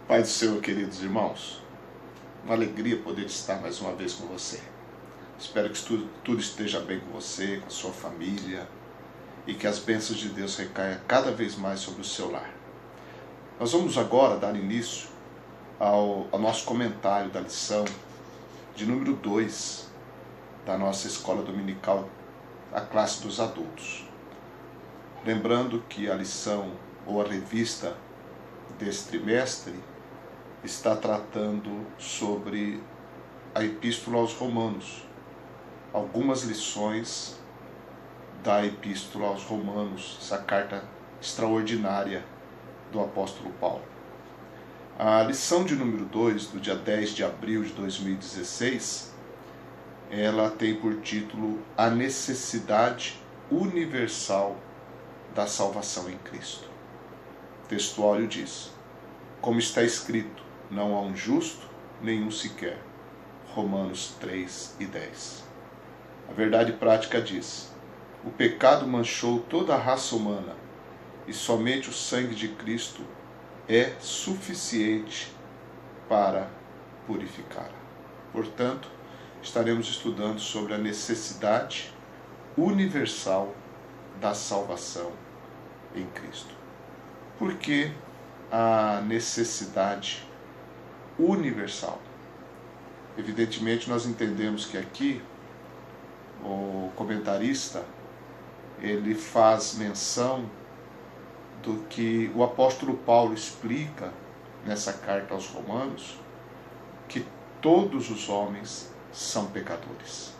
Pai do Senhor, queridos irmãos, uma alegria poder estar mais uma vez com você. Espero que tudo esteja bem com você, com a sua família, e que as bênçãos de Deus recaiam cada vez mais sobre o seu lar. Nós vamos agora dar início ao nosso comentário da lição de número 2 da nossa escola dominical, a classe dos adultos. Lembrando que a lição ou a revista desse trimestre está tratando sobre a Epístola aos Romanos, algumas lições da Epístola aos Romanos, essa carta extraordinária do apóstolo Paulo. A lição de número 2, do dia 10 de abril de 2016, ela tem por título A Necessidade Universal da Salvação em Cristo. O textuário diz: como está escrito, não há um justo, nenhum sequer. Romanos 3:10. A verdade prática diz: o pecado manchou toda a raça humana e somente o sangue de Cristo é suficiente para purificá-la. Portanto, estaremos estudando sobre a necessidade universal da salvação em Cristo. Por que a necessidade universal? Evidentemente, nós entendemos que aqui o comentarista ele faz menção do que o apóstolo Paulo explica nessa carta aos Romanos, que todos os homens são pecadores.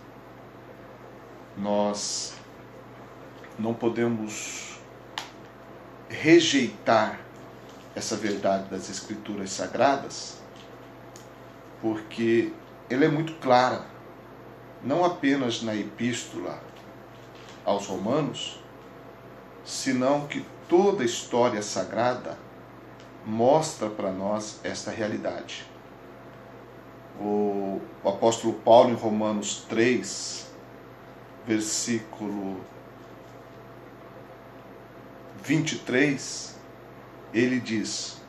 Nós não podemos rejeitar essa verdade das Escrituras Sagradas, porque ela é muito clara, não apenas na Epístola aos Romanos, senão que toda a história sagrada mostra para nós esta realidade. O apóstolo Paulo, em Romanos 3, versículo 23, ele diz: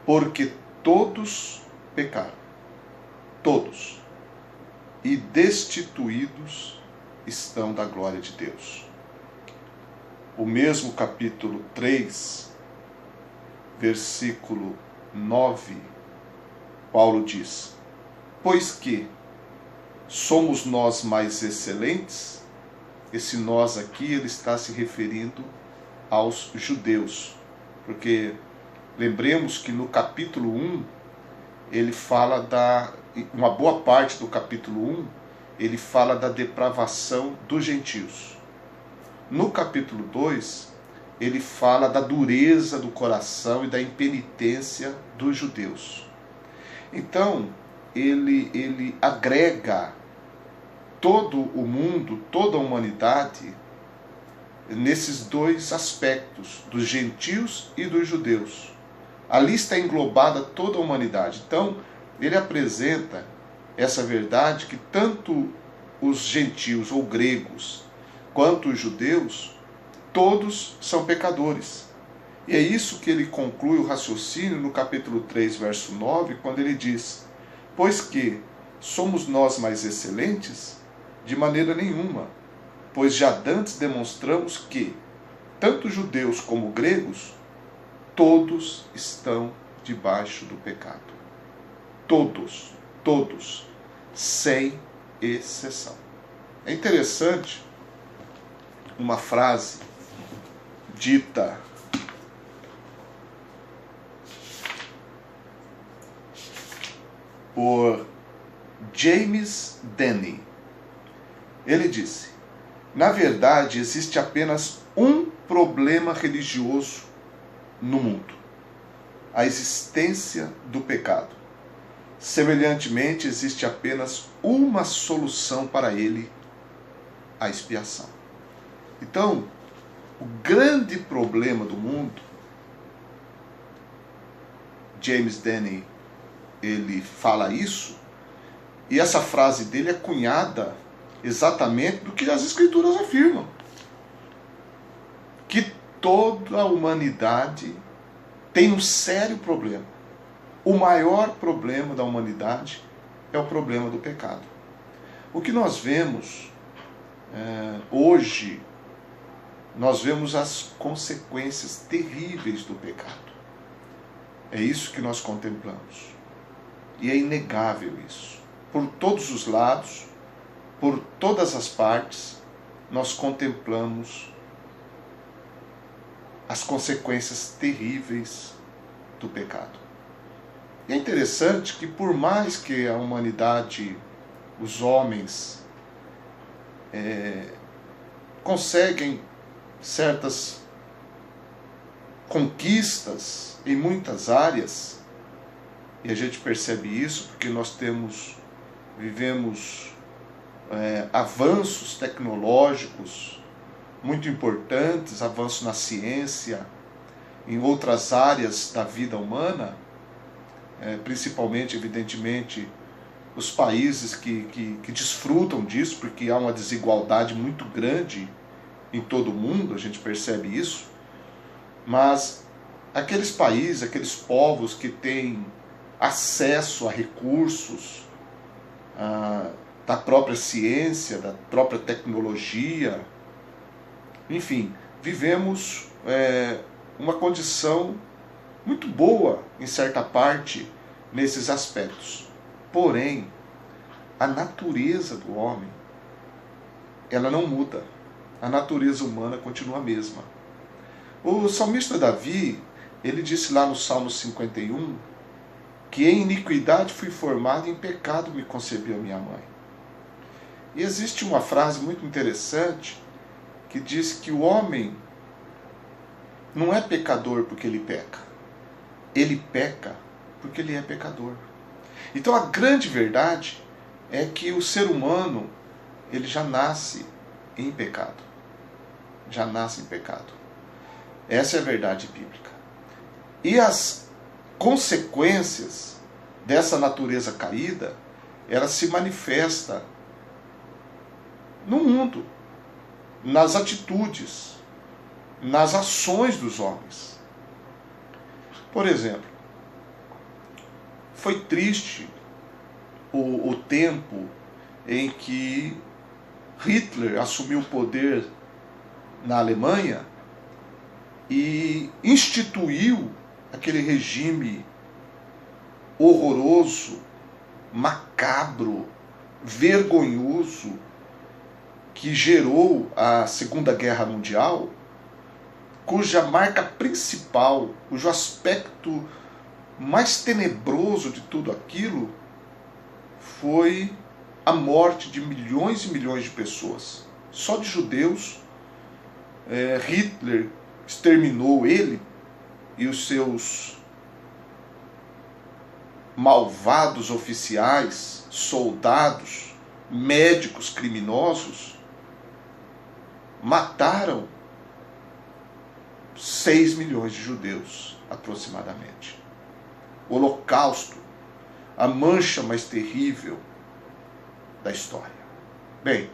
porque todos pecaram, todos, e destituídos estão da glória de Deus. O mesmo capítulo 3, versículo 9, Paulo diz: pois que somos nós mais excelentes? Esse nós aqui, ele está se referindo aos judeus, porque lembremos que no capítulo 1, ele fala uma boa parte do capítulo 1, ele fala da depravação dos gentios. No capítulo 2, ele fala da dureza do coração e da impenitência dos judeus. Então, ele agrega todo o mundo, toda a humanidade, nesses dois aspectos, dos gentios e dos judeus. Ali está englobada toda a humanidade. Então, ele apresenta essa verdade que tanto os gentios ou gregos quanto os judeus, todos são pecadores. E é isso que ele conclui o raciocínio no capítulo 3, verso 9, quando ele diz: pois que somos nós mais excelentes? De maneira nenhuma, pois já dantes demonstramos que, tanto judeus como gregos, todos estão debaixo do pecado. Todos, todos, sem exceção. É interessante uma frase dita por James Denney. Ele disse: na verdade, existe apenas um problema religioso no mundo: a existência do pecado. Semelhantemente, existe apenas uma solução para ele: a expiação. Então, o grande problema do mundo, James Denney, ele fala isso, e essa frase dele é cunhada exatamente do que as Escrituras afirmam: que toda a humanidade tem um sério problema. O maior problema da humanidade é o problema do pecado. O que nós vemos hoje, nós vemos as consequências terríveis do pecado. É isso que nós contemplamos. E é inegável isso. Por todos os lados, por todas as partes, nós contemplamos as consequências terríveis do pecado. E é interessante que, por mais que a humanidade, os homens, conseguem certas conquistas em muitas áreas, e a gente percebe isso porque nós vivemos avanços tecnológicos muito importantes, avanços na ciência, em outras áreas da vida humana, principalmente, evidentemente, os países que desfrutam disso, porque há uma desigualdade muito grande em todo o mundo, a gente percebe isso, mas aqueles países, aqueles povos que têm acesso a recursos da própria ciência, da própria tecnologia, enfim, vivemos uma condição muito boa, em certa parte, nesses aspectos. Porém, a natureza do homem, ela não muda. A natureza humana continua a mesma. O salmista Davi, ele disse lá no Salmo 51, que em iniquidade fui formado, em pecado me concebeu minha mãe. E existe uma frase muito interessante que diz que o homem não é pecador porque ele peca. Ele peca porque ele é pecador. Então a grande verdade é que o ser humano, ele já nasce em pecado. Já nasce em pecado. Essa é a verdade bíblica. E as consequências dessa natureza caída, ela se manifesta no mundo, nas atitudes, nas ações dos homens. Por exemplo, foi triste o tempo em que Hitler assumiu o poder na Alemanha e instituiu aquele regime horroroso, macabro, vergonhoso, que gerou a Segunda Guerra Mundial, cuja marca principal, cujo aspecto mais tenebroso de tudo aquilo foi a morte de milhões e milhões de pessoas. Só de judeus, Hitler exterminou ele e os seus malvados oficiais, soldados, médicos criminosos, mataram 6 milhões de judeus, aproximadamente. O Holocausto, a mancha mais terrível da história. Bem,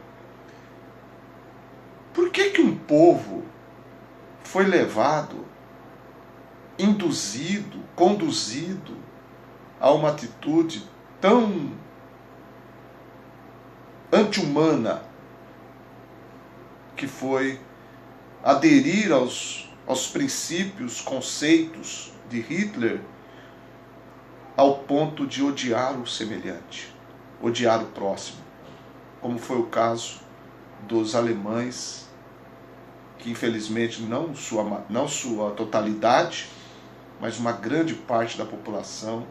por que um povo foi levado, induzido, conduzido a uma atitude tão anti-humana, que foi aderir aos princípios, conceitos de Hitler, ao ponto de odiar o semelhante, odiar o próximo, como foi o caso dos alemães, que infelizmente não sua totalidade, mas uma grande parte da população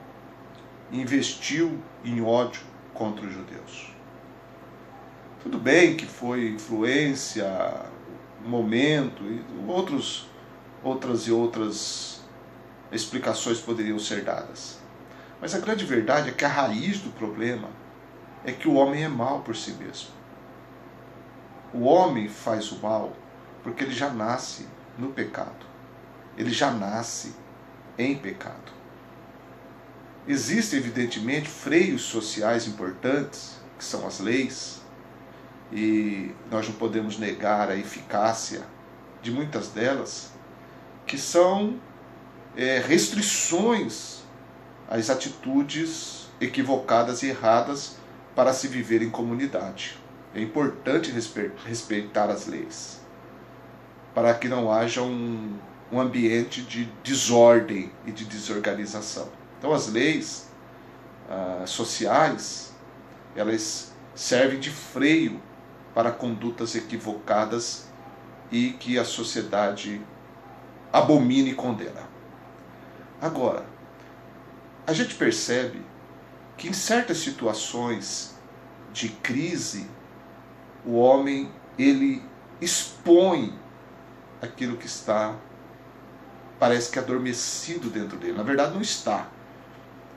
investiu em ódio contra os judeus. Tudo bem que foi influência, momento, e outras explicações poderiam ser dadas. Mas a grande verdade é que a raiz do problema é que o homem é mau por si mesmo. O homem faz o mal porque ele já nasce no pecado. Ele já nasce em pecado. Existem, evidentemente, freios sociais importantes, que são as leis, e nós não podemos negar a eficácia de muitas delas, que são restrições às atitudes equivocadas e erradas para se viver em comunidade. É importante respeitar as leis, para que não haja um ambiente de desordem e de desorganização. Então as leis sociais, elas servem de freio para condutas equivocadas e que a sociedade abomina e condena. Agora, a gente percebe que em certas situações de crise, o homem, ele expõe aquilo que está, parece que adormecido dentro dele. Na verdade não está,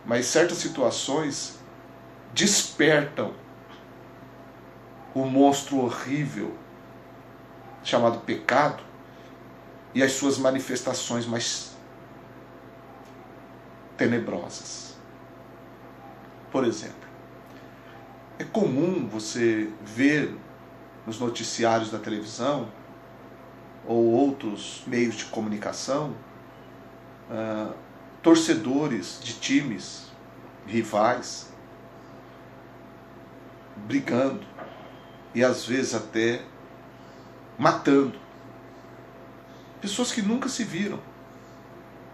mas certas situações despertam o monstro horrível chamado pecado e as suas manifestações mais tenebrosas. Por exemplo, é comum você ver nos noticiários da televisão ou outros meios de comunicação torcedores de times rivais brigando e às vezes até matando. Pessoas que nunca se viram,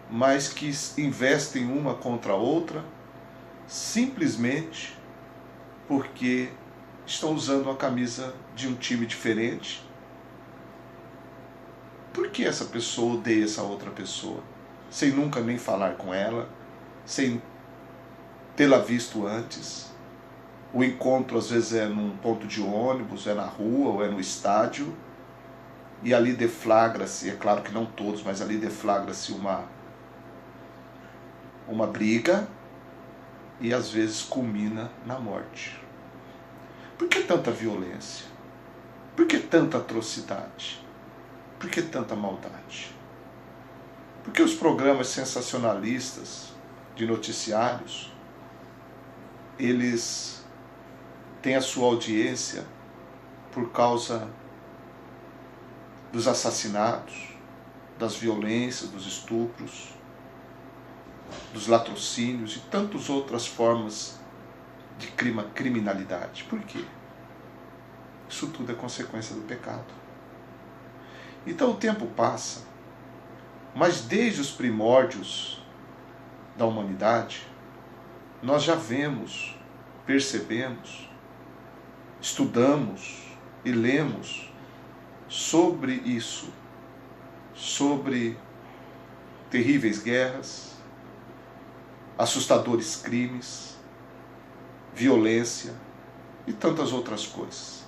mas que investem uma contra a outra simplesmente porque estão usando a camisa de um time diferente. Por que essa pessoa odeia essa outra pessoa? Sem nunca nem falar com ela, sem tê-la visto antes. O encontro às vezes é num ponto de ônibus, é na rua ou é no estádio, e ali deflagra-se, é claro que não todos, mas ali deflagra-se uma briga e às vezes culmina na morte. Por que tanta violência? Por que tanta atrocidade? Por que tanta maldade? Por que os programas sensacionalistas de noticiários, eles têm a sua audiência por causa dos assassinatos, das violências, dos estupros, dos latrocínios e tantas outras formas de criminalidade? Por quê? Isso tudo é consequência do pecado. Então o tempo passa, mas desde os primórdios da humanidade, nós já vemos, percebemos, estudamos e lemos sobre isso, sobre terríveis guerras, assustadores crimes, violência e tantas outras coisas.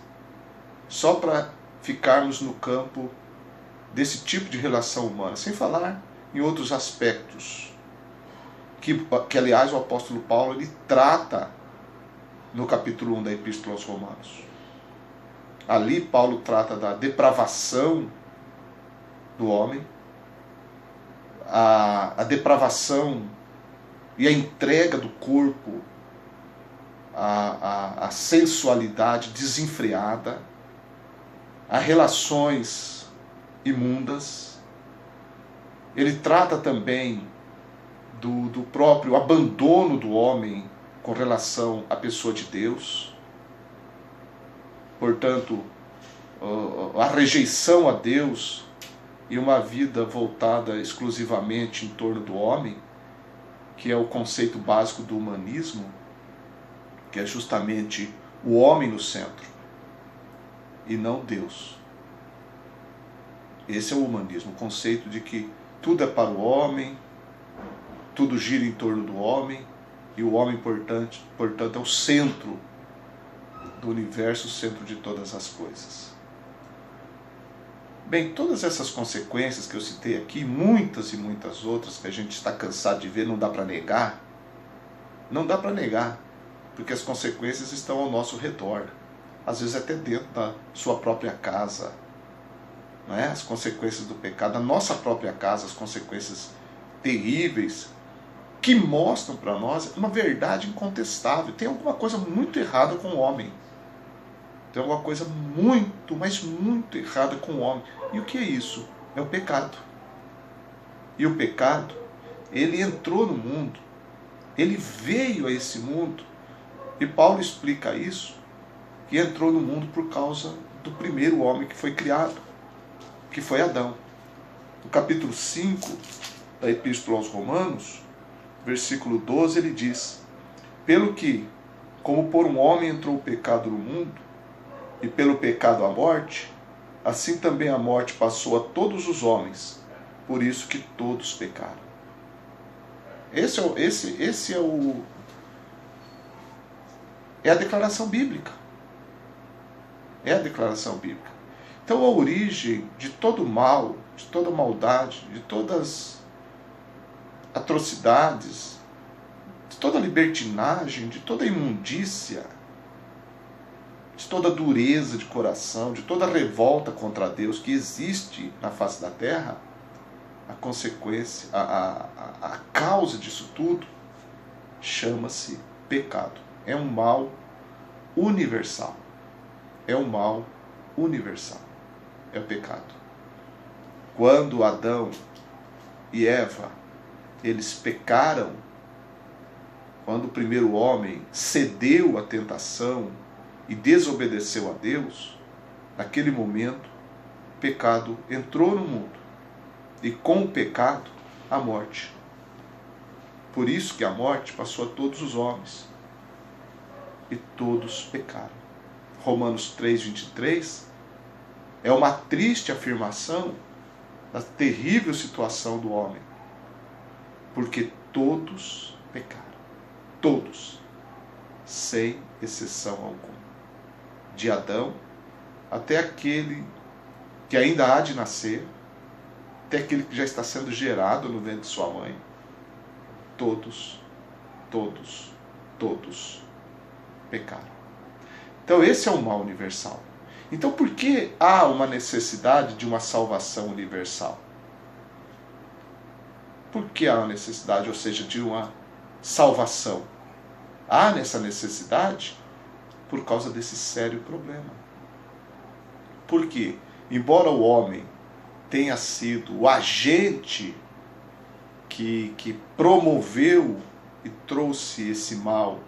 Só para ficarmos no campo desse tipo de relação humana, sem falar em outros aspectos que aliás o apóstolo Paulo ele trata no capítulo 1 da Epístola aos Romanos. Ali Paulo trata da depravação do homem, a depravação e a entrega do corpo à sensualidade desenfreada, a relações imundas. Ele trata também do próprio abandono do homem com relação à pessoa de Deus. Portanto, a rejeição a Deus e uma vida voltada exclusivamente em torno do homem, que é o conceito básico do humanismo, que é justamente o homem no centro e não Deus. Esse é o humanismo, o conceito de que tudo é para o homem, tudo gira em torno do homem, e o homem, portanto, é o centro do universo, o centro de todas as coisas. Bem, todas essas consequências que eu citei aqui, muitas e muitas outras que a gente está cansado de ver, não dá para negar. Não dá para negar, porque as consequências estão ao nosso redor, às vezes até dentro da sua própria casa. Não é? As consequências do pecado, a nossa própria casa, as consequências terríveis, que mostram para nós uma verdade incontestável. Tem alguma coisa muito errada com o homem. Tem alguma coisa muito, mas muito errada com o homem. E o que é isso? É o pecado. E o pecado, Ele entrou no mundo, ele veio a esse mundo, e Paulo explica isso, que entrou no mundo por causa do primeiro homem que foi criado, que foi Adão. No capítulo 5 da Epístola aos Romanos, versículo 12, ele diz: pelo que, como por um homem entrou o pecado no mundo, e pelo pecado a morte, assim também a morte passou a todos os homens, por isso que todos pecaram. É a declaração bíblica. É a declaração bíblica. Então a origem de todo mal, de toda maldade, de todas atrocidades, de toda libertinagem, de toda imundícia, de toda dureza de coração, de toda revolta contra Deus que existe na face da terra, a consequência, a causa disso tudo chama-se pecado. É um mal universal. É um mal universal. É o pecado. Quando Adão e Eva, eles pecaram, quando o primeiro homem cedeu à tentação e desobedeceu a Deus, naquele momento, o pecado entrou no mundo. E com o pecado, a morte. Por isso que a morte passou a todos os homens. E todos pecaram. Romanos 3:23 é uma triste afirmação da terrível situação do homem. Porque todos pecaram. Todos. Sem exceção alguma. De Adão até aquele que ainda há de nascer, até aquele que já está sendo gerado no ventre de sua mãe. Todos pecaram. Então esse é o mal universal. Então por que há uma necessidade de uma salvação universal? Por que há uma necessidade, ou seja, de uma salvação? Há nessa necessidade por causa desse sério problema. Por quê? Embora o homem tenha sido o agente que promoveu e trouxe esse mal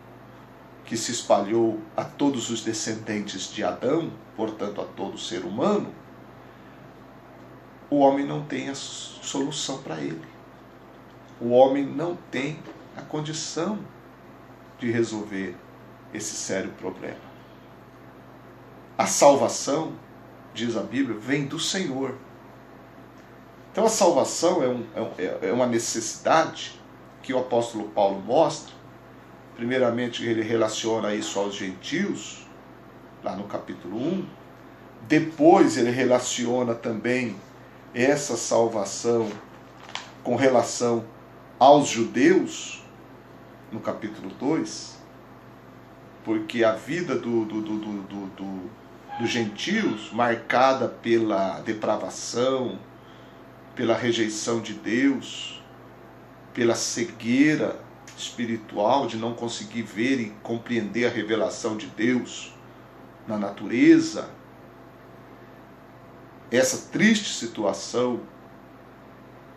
que se espalhou a todos os descendentes de Adão, portanto a todo ser humano, o homem não tem a solução para ele. O homem não tem a condição de resolver esse sério problema. A salvação, diz a Bíblia, vem do Senhor. Então a salvação é uma necessidade que o apóstolo Paulo mostra. Primeiramente ele relaciona isso aos gentios, lá no capítulo 1. Depois ele relaciona também essa salvação com relação aos judeus, no capítulo 2. Porque a vida dos gentios, marcada pela depravação, pela rejeição de Deus, pela cegueira espiritual de não conseguir ver e compreender a revelação de Deus na natureza, essa triste situação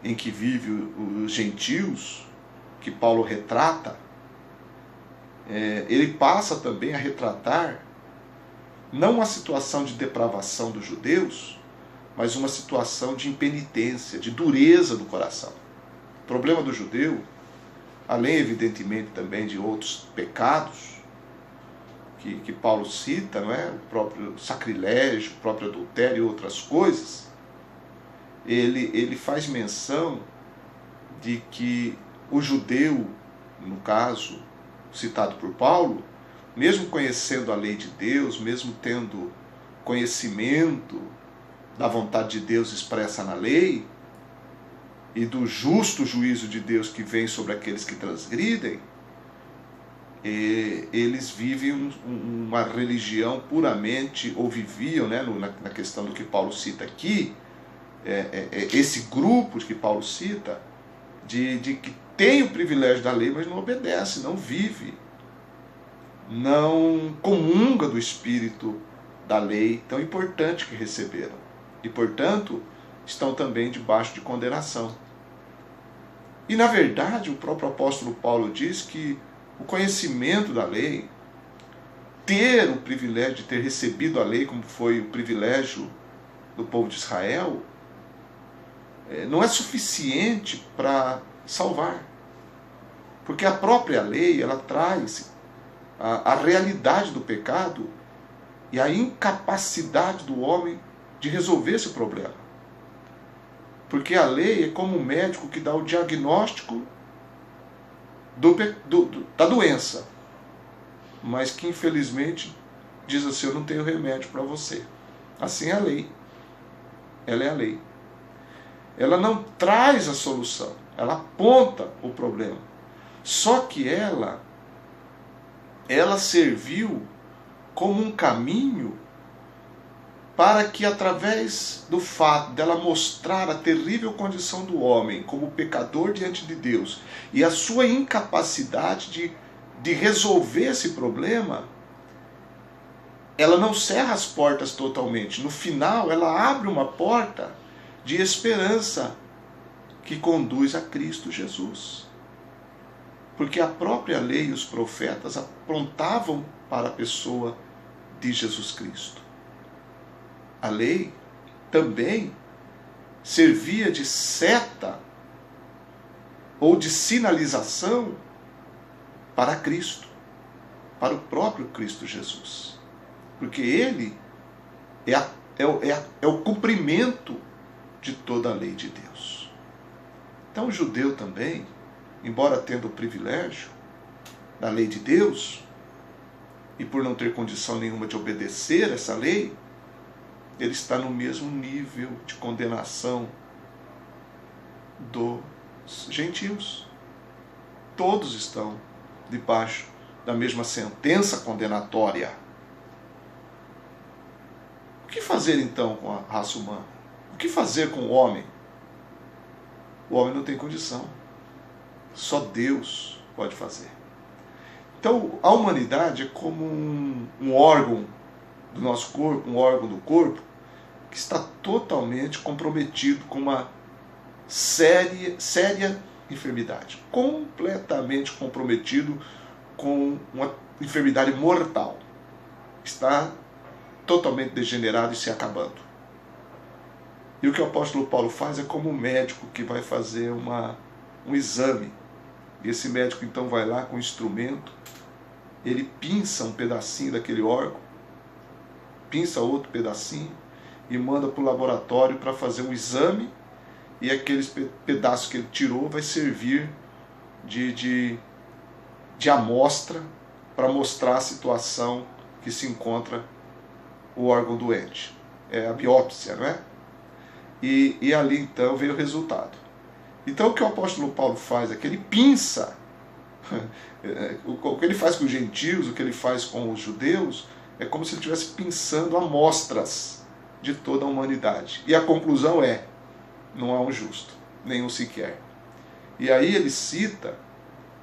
em que vivem os gentios, que Paulo retrata, ele passa também a retratar não uma situação de depravação dos judeus, mas uma situação de impenitência, de dureza do coração. O problema do judeu, além evidentemente também de outros pecados que Paulo cita, não é? O próprio sacrilégio, o próprio adultério e outras coisas, ele faz menção de que o judeu, no caso citado por Paulo, mesmo conhecendo a lei de Deus, mesmo tendo conhecimento da vontade de Deus expressa na lei e do justo juízo de Deus que vem sobre aqueles que transgridem, eles vivem uma religião puramente, ou viviam, né, na questão do que Paulo cita aqui, esse grupo que Paulo cita, de que tem o privilégio da lei, mas não obedece, não vive, não comunga do espírito da lei tão importante que receberam. E, portanto, estão também debaixo de condenação. E na verdade o próprio apóstolo Paulo diz que o conhecimento da lei, ter o privilégio de ter recebido a lei, como foi o privilégio do povo de Israel, não é suficiente para salvar. Porque a própria lei, ela traz a realidade do pecado e a incapacidade do homem de resolver esse problema. Porque a lei é como um médico que dá o diagnóstico da doença, mas que infelizmente diz assim: eu não tenho remédio para você. Assim é a lei. Ela é a lei. Ela não traz a solução, ela aponta o problema. Só que ela serviu como um caminho para que, através do fato dela mostrar a terrível condição do homem como pecador diante de Deus e a sua incapacidade de resolver esse problema, ela não cerra as portas totalmente. No final, ela abre uma porta de esperança que conduz a Cristo Jesus. Porque a própria lei e os profetas apontavam para a pessoa de Jesus Cristo. A lei também servia de seta ou de sinalização para Cristo, para o próprio Cristo Jesus. Porque ele é o cumprimento de toda a lei de Deus. Então o judeu também, embora tendo o privilégio da lei de Deus, e por não ter condição nenhuma de obedecer essa lei, ele está no mesmo nível de condenação dos gentios. Todos estão debaixo da mesma sentença condenatória. O que fazer então com a raça humana? O que fazer com o homem? O homem não tem condição. Só Deus pode fazer. Então, a humanidade é como um órgão do nosso corpo, um órgão do corpo, que está totalmente comprometido com uma séria enfermidade. Completamente comprometido com uma enfermidade mortal. Está totalmente degenerado e se acabando. E o que o apóstolo Paulo faz é como um médico que vai fazer um exame. E esse médico então vai lá com um instrumento, ele pinça um pedacinho daquele órgão, pinça outro pedacinho e manda para o laboratório para fazer um exame, e aqueles pedaços que ele tirou vai servir de amostra para mostrar a situação que se encontra o órgão doente. É a biópsia, não é? E ali então veio o resultado. Então o que o apóstolo Paulo faz é que ele pinça, o que ele faz com os gentios, o que ele faz com os judeus, é como se ele estivesse pinçando amostras de toda a humanidade. E a conclusão é: não há um justo, nenhum sequer. E aí ele cita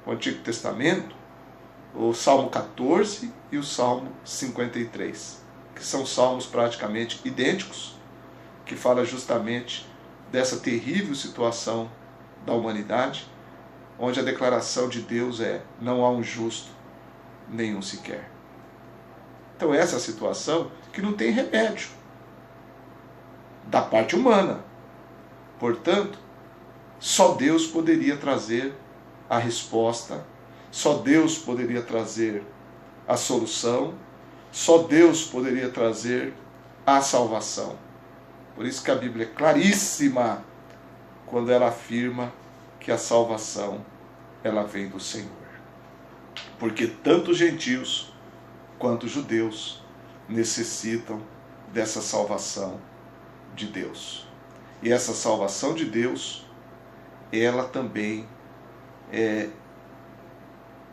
o Antigo Testamento, o Salmo 14 e o Salmo 53, que são salmos praticamente idênticos, que fala justamente dessa terrível situação da humanidade, onde a declaração de Deus é: não há um justo, nenhum sequer. Então essa é a situação que não tem remédio da parte humana. Portanto, só Deus poderia trazer a resposta, só Deus poderia trazer a solução, só Deus poderia trazer a salvação. Por isso que a Bíblia é claríssima quando ela afirma que a salvação ela vem do Senhor. Porque tanto os gentios quanto os judeus necessitam dessa salvação de Deus. E essa salvação de Deus, ela também é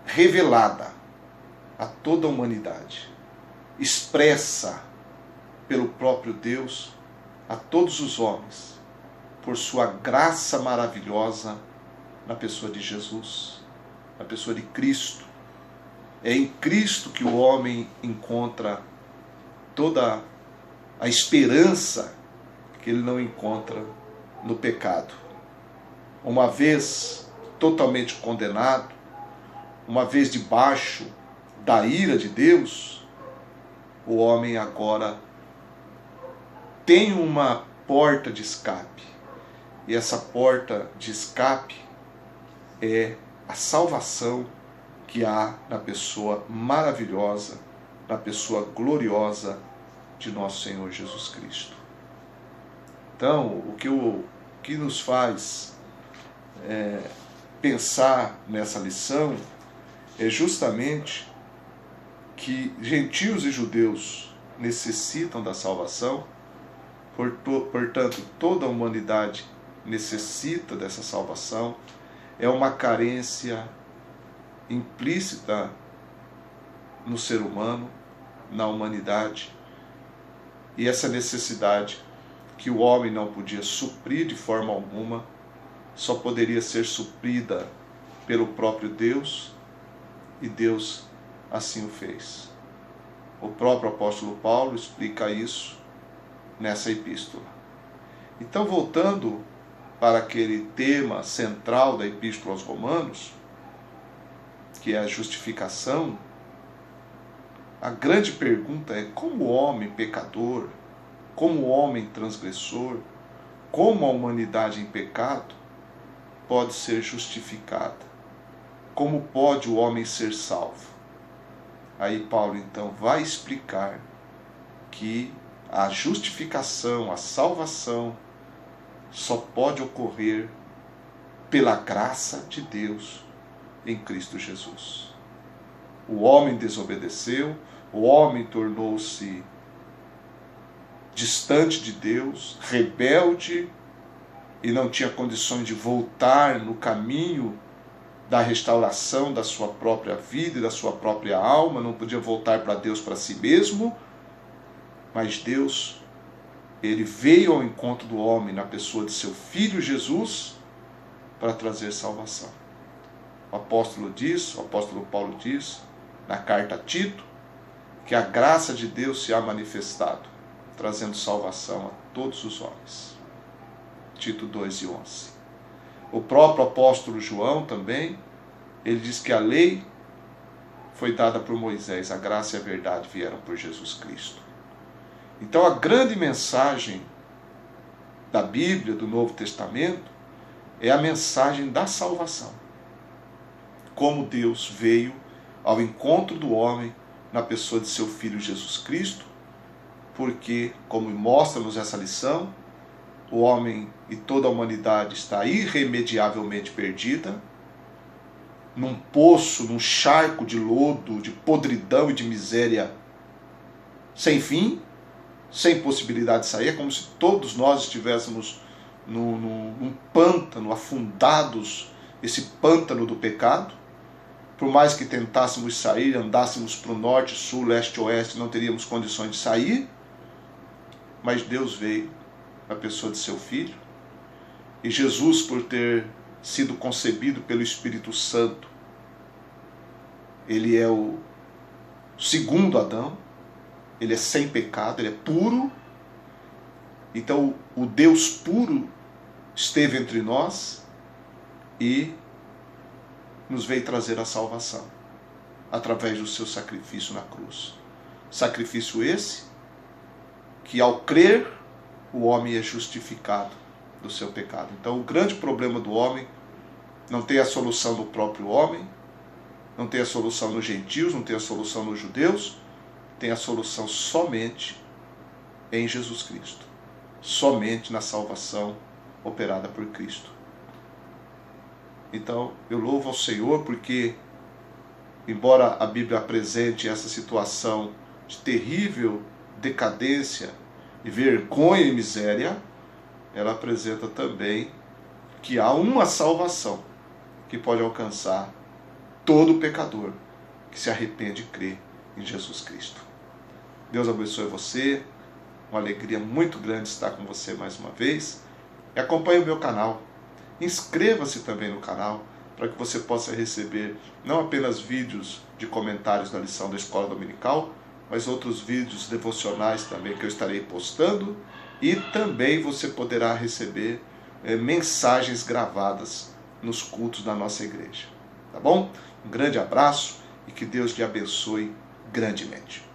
revelada a toda a humanidade, expressa pelo próprio Deus a todos os homens, por sua graça maravilhosa na pessoa de Jesus, na pessoa de Cristo. É em Cristo que o homem encontra toda a esperança que ele não encontra no pecado. Uma vez totalmente condenado, uma vez debaixo da ira de Deus, o homem agora tem uma porta de escape. E essa porta de escape é a salvação que há na pessoa maravilhosa, na pessoa gloriosa de nosso Senhor Jesus Cristo. Então, o que nos faz pensar nessa lição é justamente que gentios e judeus necessitam da salvação, portanto, toda a humanidade necessita dessa salvação. É uma carência implícita no ser humano, na humanidade, e essa necessidade que o homem não podia suprir de forma alguma, só poderia ser suprida pelo próprio Deus, e Deus assim o fez. O próprio apóstolo Paulo explica isso nessa epístola. Então, voltando para aquele tema central da epístola aos Romanos, que é a justificação, a grande pergunta é: como o homem pecador, como o homem transgressor, como a humanidade em pecado pode ser justificada? Como pode o homem ser salvo? Aí Paulo então vai explicar que a justificação, a salvação, só pode ocorrer pela graça de Deus em Cristo Jesus. O homem desobedeceu, o homem tornou-se distante de Deus, rebelde, e não tinha condições de voltar no caminho da restauração da sua própria vida e da sua própria alma, não podia voltar para Deus para si mesmo, mas Deus, ele veio ao encontro do homem na pessoa de seu Filho Jesus para trazer salvação. O apóstolo Paulo diz, na carta a Tito, que a graça de Deus se há manifestado, trazendo salvação a todos os homens. Tito 2:11. O próprio apóstolo João também, ele diz que a lei foi dada por Moisés, a graça e a verdade vieram por Jesus Cristo. Então a grande mensagem da Bíblia, do Novo Testamento, é a mensagem da salvação. Como Deus veio ao encontro do homem na pessoa de seu Filho Jesus Cristo, porque, como mostra-nos essa lição, o homem e toda a humanidade está irremediavelmente perdida, num poço, num charco de lodo, de podridão e de miséria sem fim, sem possibilidade de sair. É como se todos nós estivéssemos num pântano, afundados, esse pântano do pecado. Por mais que tentássemos sair, andássemos para o norte, sul, leste, oeste, não teríamos condições de sair. Mas Deus veio na pessoa de seu Filho, e Jesus, por ter sido concebido pelo Espírito Santo, ele é o segundo Adão, ele é sem pecado, ele é puro. Então o Deus puro esteve entre nós e nos veio trazer a salvação através do seu sacrifício na cruz. Sacrifício esse que, ao crer, o homem é justificado do seu pecado. Então o grande problema do homem não tem a solução no próprio homem, não tem a solução nos gentios, não tem a solução nos judeus, tem a solução somente em Jesus Cristo, somente na salvação operada por Cristo. Então eu louvo ao Senhor porque, embora a Bíblia apresente essa situação de terrível decadência e vergonha e miséria, ela apresenta também que há uma salvação que pode alcançar todo pecador que se arrepende e crê em Jesus Cristo. Deus abençoe você, uma alegria muito grande estar com você mais uma vez. E acompanhe o meu canal, inscreva-se também no canal, para que você possa receber não apenas vídeos de comentários da lição da Escola Dominical, mas outros vídeos devocionais também que eu estarei postando, e também você poderá receber mensagens gravadas nos cultos da nossa igreja. Tá bom? Um grande abraço e que Deus te abençoe grandemente.